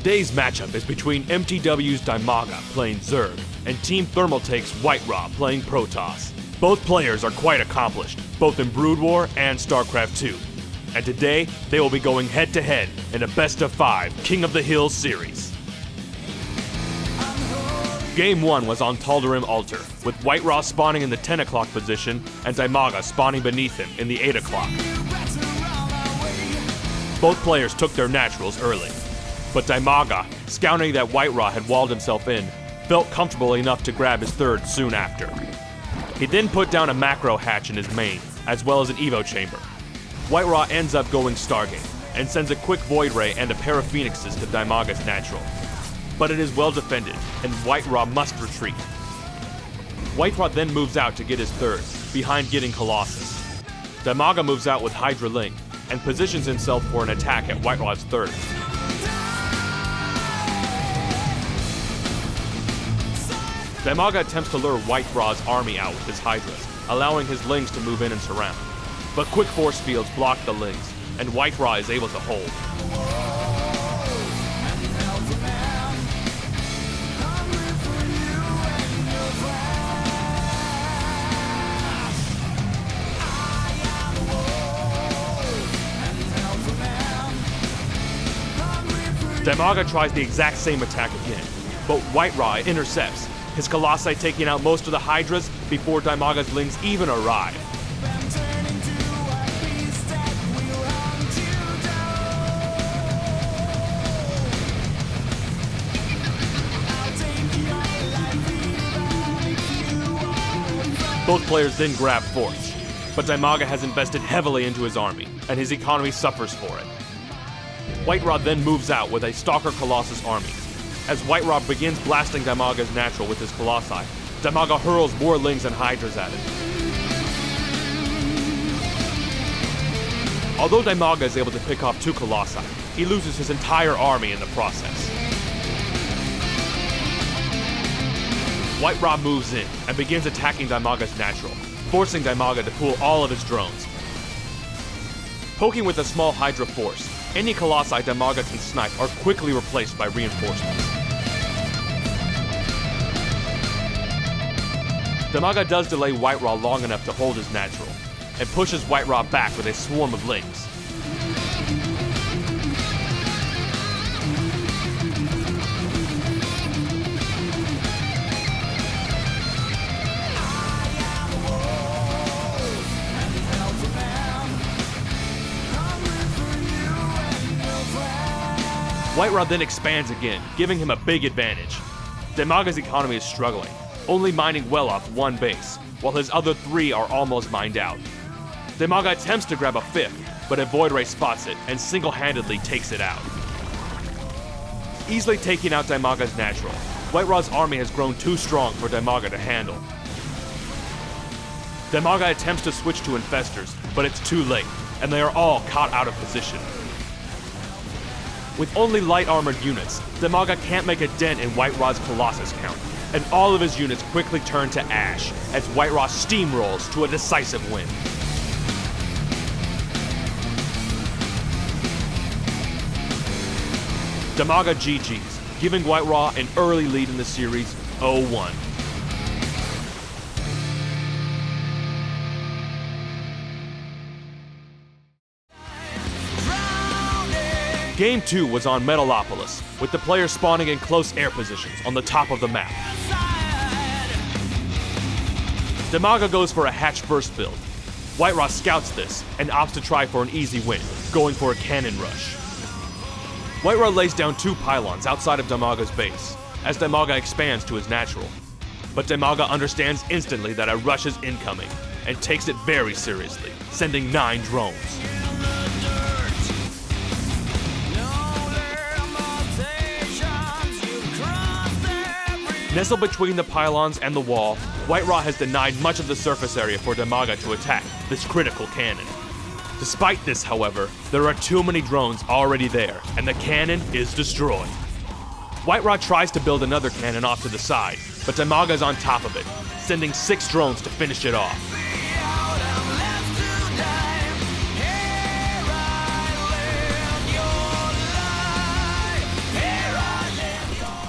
Today's matchup is between MTW's Dimaga playing Zerg and Team Thermaltake's White Raw playing Protoss. Both players are quite accomplished, both in Brood War and Starcraft 2. And today, they will be going head-to-head in a best-of-5 King of the Hills series. Game 1 was on Tal'Darim Altar, with White Raw spawning in the 10 o'clock position and Dimaga spawning beneath him in the 8 o'clock. Both players took their naturals early, but Dimaga, scouting that White Raw had walled himself in, felt comfortable enough to grab his third soon after. He then put down a macro hatch in his main, as well as an Evo chamber. White Raw ends up going Stargate, and sends a quick Void Ray and a pair of Phoenixes to Dimaga's natural. But it is well defended, and White Raw must retreat. White Raw then moves out to get his third, behind getting Colossus. Dimaga moves out with Hydra Ling, and positions himself for an attack at White Raw's third. Dimaga attempts to lure White Raw's army out with his Hydras, allowing his Lings to move in and surround. But quick force fields block the Lings, and White Raw is able to hold. Dimaga tries the exact same attack again, but White Raw intercepts, his Colossi taking out most of the Hydras before Dimaga's Lings even arrive. Both players then grab forts, but Dimaga has invested heavily into his army, and his economy suffers for it. White Raw then moves out with a Stalker Colossus army. As White Raw begins blasting Dimaga's natural with his Colossi, Dimaga hurls more Lings and Hydras at it. Although Dimaga is able to pick off 2 Colossi, he loses his entire army in the process. White Raw moves in and begins attacking Dimaga's natural, forcing Dimaga to pull all of his drones. Poking with a small Hydra force, any Colossi Dimaga can snipe are quickly replaced by reinforcements. Dimaga does delay White Raw long enough to hold his natural, and pushes White Raw back with a swarm of Lings. White Raw then expands again, giving him a big advantage. Dimaga's economy is struggling, only mining well off 1 base, while his other 3 are almost mined out. Dimaga attempts to grab a 5th, but a Void Ray spots it and single-handedly takes it out. Easily taking out Dimaga's natural, White Raw's army has grown too strong for Dimaga to handle. Dimaga attempts to switch to Infestors, but it's too late, and they are all caught out of position. With only light armored units, Dimaga can't make a dent in White Raw's Colossus count, and all of his units quickly turn to ash as White Raw steamrolls to a decisive win. Dimaga GG's, giving White Raw an early lead in the series 0-1. Game 2 was on Metalopolis, with the players spawning in close air positions on the top of the map. Dimaga goes for a hatch first build. White Raw scouts this and opts to try for an easy win, going for a cannon rush. White Raw lays down 2 pylons outside of Dimaga's base, as Dimaga expands to his natural. But Dimaga understands instantly that a rush is incoming, and takes it very seriously, sending 9 drones. Nestled between the pylons and the wall, White Raw has denied much of the surface area for Dimaga to attack this critical cannon. Despite this, however, there are too many drones already there, and the cannon is destroyed. White Raw tries to build another cannon off to the side, but Dimaga is on top of it, sending 6 drones to finish it off. Here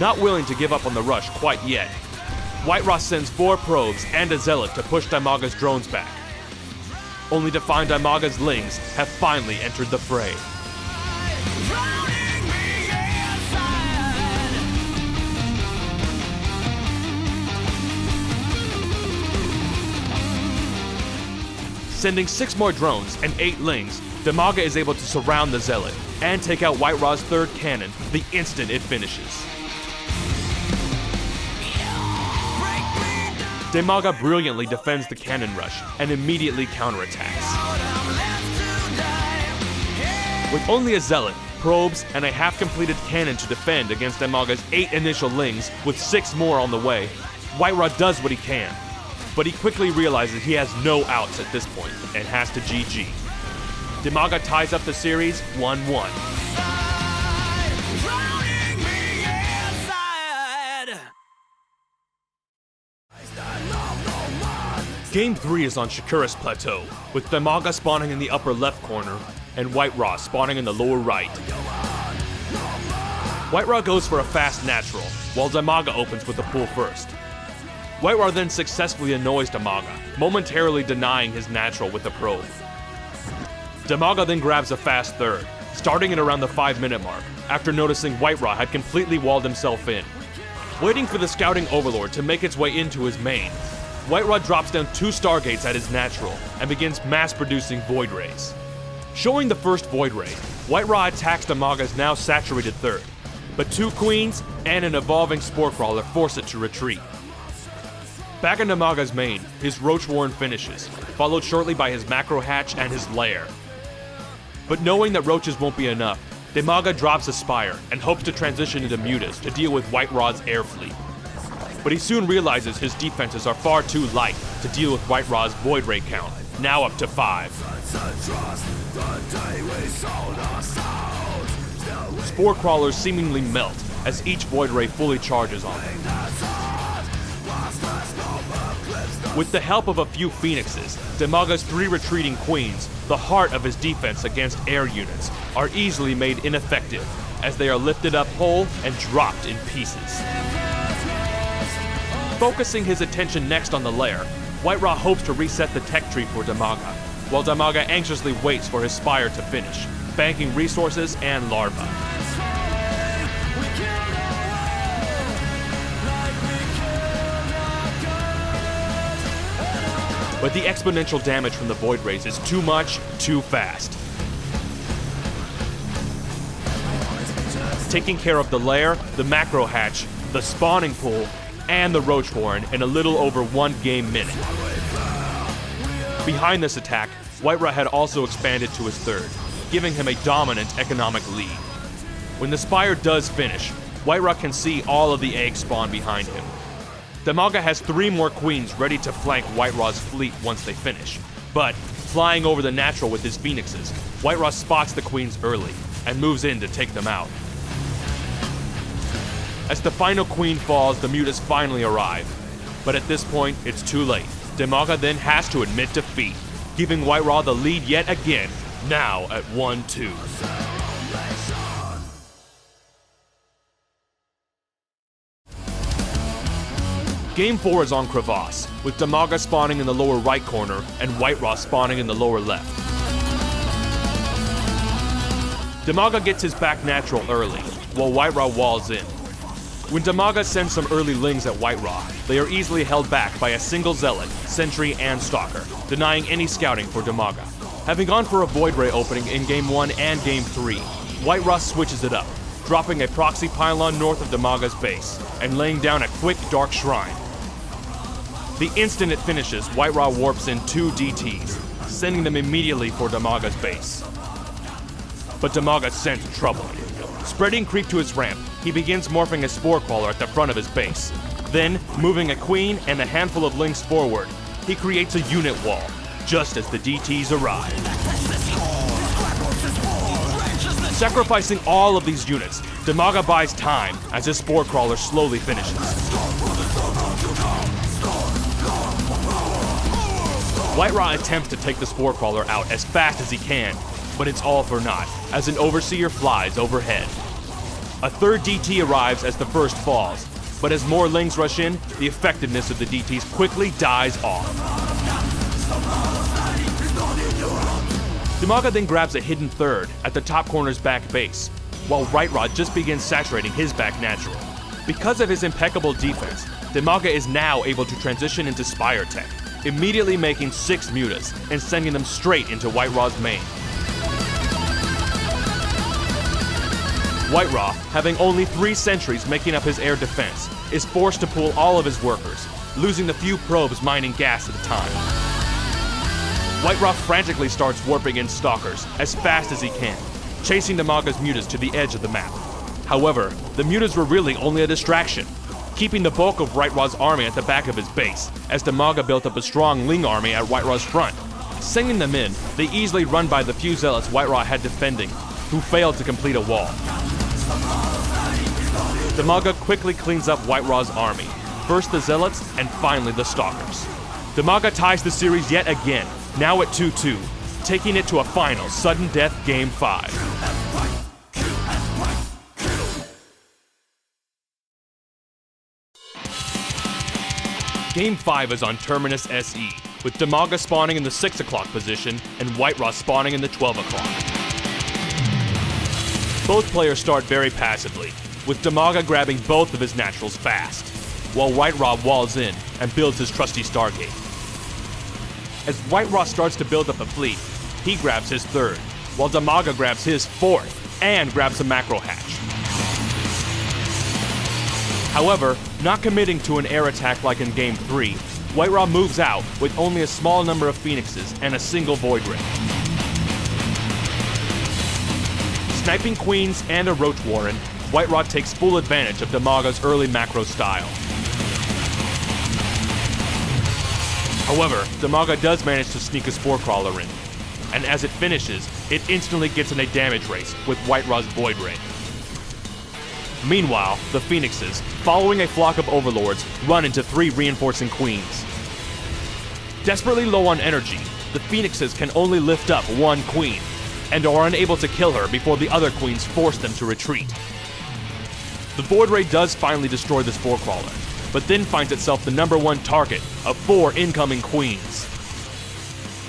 Not willing to give up on the rush quite yet, White Raw sends 4 probes and a zealot to push Dimaga's drones back, only to find Dimaga's lings have finally entered the fray. Sending 6 more drones and 8 lings, Dimaga is able to surround the zealot and take out White Raw's 3rd cannon the instant it finishes. Dimaga brilliantly defends the cannon rush and immediately counterattacks. With only a zealot, probes, and a half-completed cannon to defend against Dimaga's 8 initial lings with 6 more on the way, White Raw does what he can. But he quickly realizes he has no outs at this point and has to GG. Dimaga ties up the series 1-1. Game 3 is on Shakura's plateau, with Dimaga spawning in the upper left corner and White Raw spawning in the lower right. White Raw goes for a fast natural, while Dimaga opens with the pull first. White Raw then successfully annoys Dimaga, momentarily denying his natural with a probe. Dimaga then grabs a fast third, starting it around the 5-minute mark, after noticing White Raw had completely walled himself in. Waiting for the scouting overlord to make its way into his main, White Raw drops down 2 Stargates at his natural and begins mass-producing Void Rays. Showing the first Void Ray, White Raw attacks Dimaga's now saturated third, but 2 Queens and an evolving Spore Crawler force it to retreat. Back in Dimaga's main, his Roach Warren finishes, followed shortly by his Macro Hatch and his Lair. But knowing that Roaches won't be enough, Dimaga drops a Spire and hopes to transition into Mutas to deal with White Raw's air fleet. But he soon realizes his defenses are far too light to deal with White Raw's Void Ray count, now up to 5. Spore Crawlers seemingly melt as each Void Ray fully charges on them. With the help of a few Phoenixes, Dimaga's 3 retreating Queens, the heart of his defense against air units, are easily made ineffective as they are lifted up whole and dropped in pieces. Focusing his attention next on the Lair, White Raw hopes to reset the tech tree for Dimaga, while Dimaga anxiously waits for his Spire to finish, banking resources and larvae. But the exponential damage from the Void Rays is too much, too fast. Taking care of the Lair, the Macro Hatch, the Spawning Pool, and the Roach Warren in a little over 1 game minute. Behind this attack, White Raw had also expanded to his third, giving him a dominant economic lead. When the Spire does finish, White Raw can see all of the eggs spawn behind him. Dimaga has 3 more Queens ready to flank White Raw's fleet once they finish, but flying over the natural with his Phoenixes, White Raw spots the Queens early and moves in to take them out. As the final Queen falls, the Mutas finally arrive, but at this point, it's too late. Dimaga then has to admit defeat, giving White Raw the lead yet again, now at 1-2. Game 4 is on Crevasse, with Dimaga spawning in the lower right corner and White Raw spawning in the lower left. Dimaga gets his back natural early, while White Raw walls in. When Dimaga sends some early lings at White Raw, they are easily held back by a single Zealot, Sentry, and Stalker, denying any scouting for Dimaga. Having gone for a Void Ray opening in Game 1 and Game 3, White Raw switches it up, dropping a proxy pylon north of Dimaga's base, and laying down a quick Dark Shrine. The instant it finishes, White Raw warps in 2 DTs, sending them immediately for Dimaga's base. But Dimaga scents trouble. Spreading creep to his ramp, he begins morphing a Spore Crawler at the front of his base. Then, moving a Queen and a handful of Lings forward, he creates a unit wall, just as the DTs arrive. Sacrificing all of these units, Dimaga buys time as his Spore Crawler slowly finishes. White Raw attempts to take the Spore Crawler out as fast as he can, but it's all for naught, as an Overseer flies overhead. A third DT arrives as the first falls, but as more Lings rush in, the effectiveness of the DTs quickly dies off. Dimaga then grabs a hidden third at the top corner's back base, while Right Rod just begins saturating his back natural. Because of his impeccable defense, Dimaga is now able to transition into Starcraft, immediately making 6 mutas and sending them straight into White Raw's main. White Raw, having only 3 sentries making up his air defense, is forced to pull all of his workers, losing the few probes mining gas at a time. White Raw frantically starts warping in stalkers as fast as he can, chasing Dimaga's mutas to the edge of the map. However, the mutas were really only a distraction, keeping the bulk of White Raw's army at the back of his base, as Dimaga built up a strong Ling army at White Raw's front. Sending them in, they easily run by the few zealots White Raw had defending, who failed to complete a wall. Dimaga quickly cleans up White Raw's army, first the zealots and finally the stalkers. Dimaga ties the series yet again, now at 2-2, taking it to a final sudden death Game 5. Game 5 is on Terminus SE, with Dimaga spawning in the 6 o'clock position and White Raw spawning in the 12 o'clock. Both players start very passively, with Dimaga grabbing both of his naturals fast, while White Raw walls in and builds his trusty Stargate. As White Raw starts to build up a fleet, he grabs his third, while Dimaga grabs his fourth and grabs a macro hatch. However, not committing to an air attack like in Game 3, White Raw moves out with only a small number of Phoenixes and a single Void Ray. Sniping Queens and a Roach Warren, White Raw takes full advantage of Dimaga's early macro style. However, Dimaga does manage to sneak a Spore Crawler in, and as it finishes, it instantly gets in a damage race with White Raw's Void Ray. Meanwhile, the Phoenixes, following a flock of Overlords, run into 3 reinforcing Queens. Desperately low on energy, the Phoenixes can only lift up 1 Queen, and are unable to kill her before the other Queens force them to retreat. The Void Ray does finally destroy the Spore Crawler, but then finds itself the #1 target of 4 incoming Queens.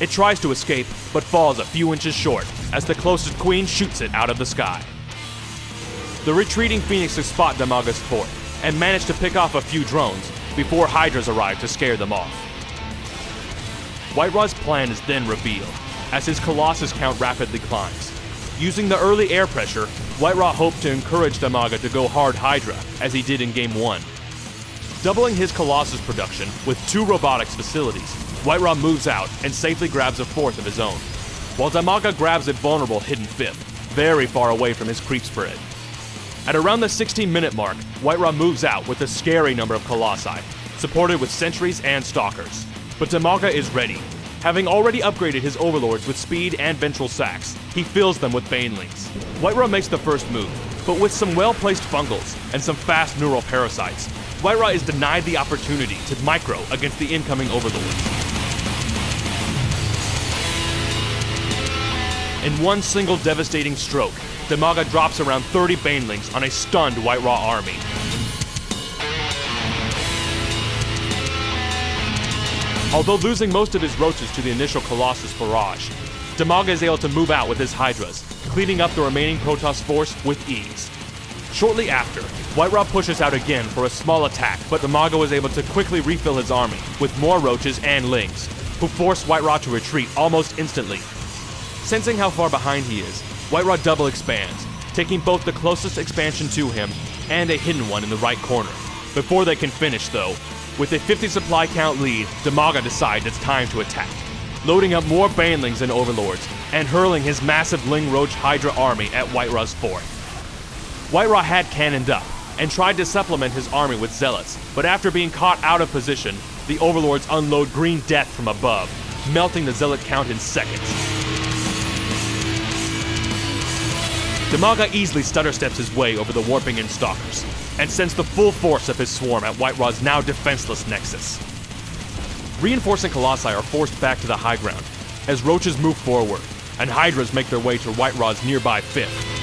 It tries to escape, but falls a few inches short as the closest Queen shoots it out of the sky. The retreating Phoenixes spot Dimaga's fort and manage to pick off a few drones before Hydras arrive to scare them off. White Raw's plan is then revealed, as his Colossus count rapidly climbs. Using the early air pressure, White Raw hoped to encourage Dimaga to go hard Hydra, as he did in Game 1. Doubling his Colossus production with 2 robotics facilities, White Raw moves out and safely grabs a 4th of his own, while Dimaga grabs a vulnerable hidden 5th, very far away from his creep spread. At around the 16-minute mark, White Raw moves out with a scary number of Colossi, supported with sentries and stalkers. But Dimaga is ready. Having already upgraded his overlords with speed and ventral sacks, he fills them with banelings. White Raw makes the first move, but with some well-placed fungals and some fast neural parasites, White Raw is denied the opportunity to micro against the incoming overlords. In one single devastating stroke, Dimaga drops around 30 banelings on a stunned White Raw army. Although losing most of his roaches to the initial Colossus barrage, Dimaga is able to move out with his Hydras, cleaning up the remaining Protoss force with ease. Shortly after, White Raw pushes out again for a small attack, but Dimaga was able to quickly refill his army with more roaches and Lings, who force White Raw to retreat almost instantly. Sensing how far behind he is, White Raw double expands, taking both the closest expansion to him and a hidden one in the right corner. Before they can finish though, with a 50 supply count lead, Dimaga decides it's time to attack, loading up more banelings and overlords, and hurling his massive Ling Roach Hydra army at White Raw's fort. White Raw had cannoned up, and tried to supplement his army with zealots, but after being caught out of position, the overlords unload green death from above, melting the zealot count in seconds. Dimaga easily stutter steps his way over the warping in stalkers, and sends the full force of his swarm at White Raw's now defenseless nexus. Reinforcing Colossi are forced back to the high ground, as roaches move forward, and Hydras make their way to White Raw's nearby 5th.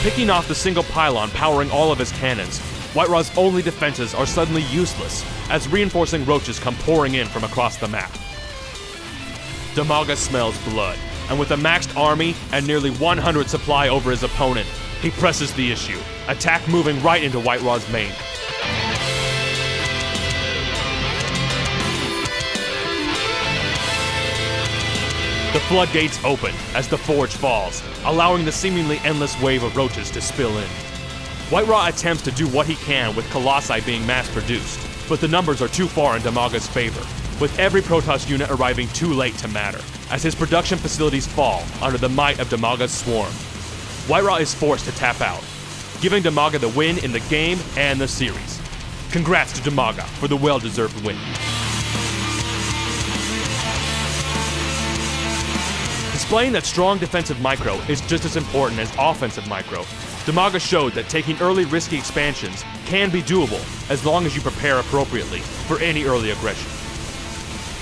Picking off the single pylon powering all of his cannons, Whiteraw's only defenses are suddenly useless as reinforcing roaches come pouring in from across the map. Dimaga smells blood, and with a maxed army and nearly 100 supply over his opponent, he presses the issue, attack moving right into Whiteraw's main. The floodgates open as the forge falls, allowing the seemingly endless wave of roaches to spill in. Whiteraw attempts to do what he can with Colossi being mass-produced, but the numbers are too far in Dimaga's favor, with every Protoss unit arriving too late to matter, as his production facilities fall under the might of Dimaga's swarm. Whiteraw is forced to tap out, giving Dimaga the win in the game and the series. Congrats to Dimaga for the well-deserved win. Displaying that strong defensive micro is just as important as offensive micro, Dimaga showed that taking early risky expansions can be doable as long as you prepare appropriately for any early aggression.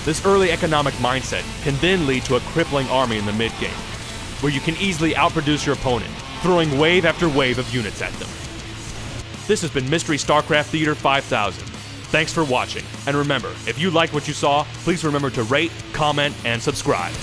This early economic mindset can then lead to a crippling army in the mid-game, where you can easily outproduce your opponent, throwing wave after wave of units at them. This has been Mystery Starcraft Theater 5000. Thanks for watching, and remember, if you liked what you saw, please remember to rate, comment, and subscribe.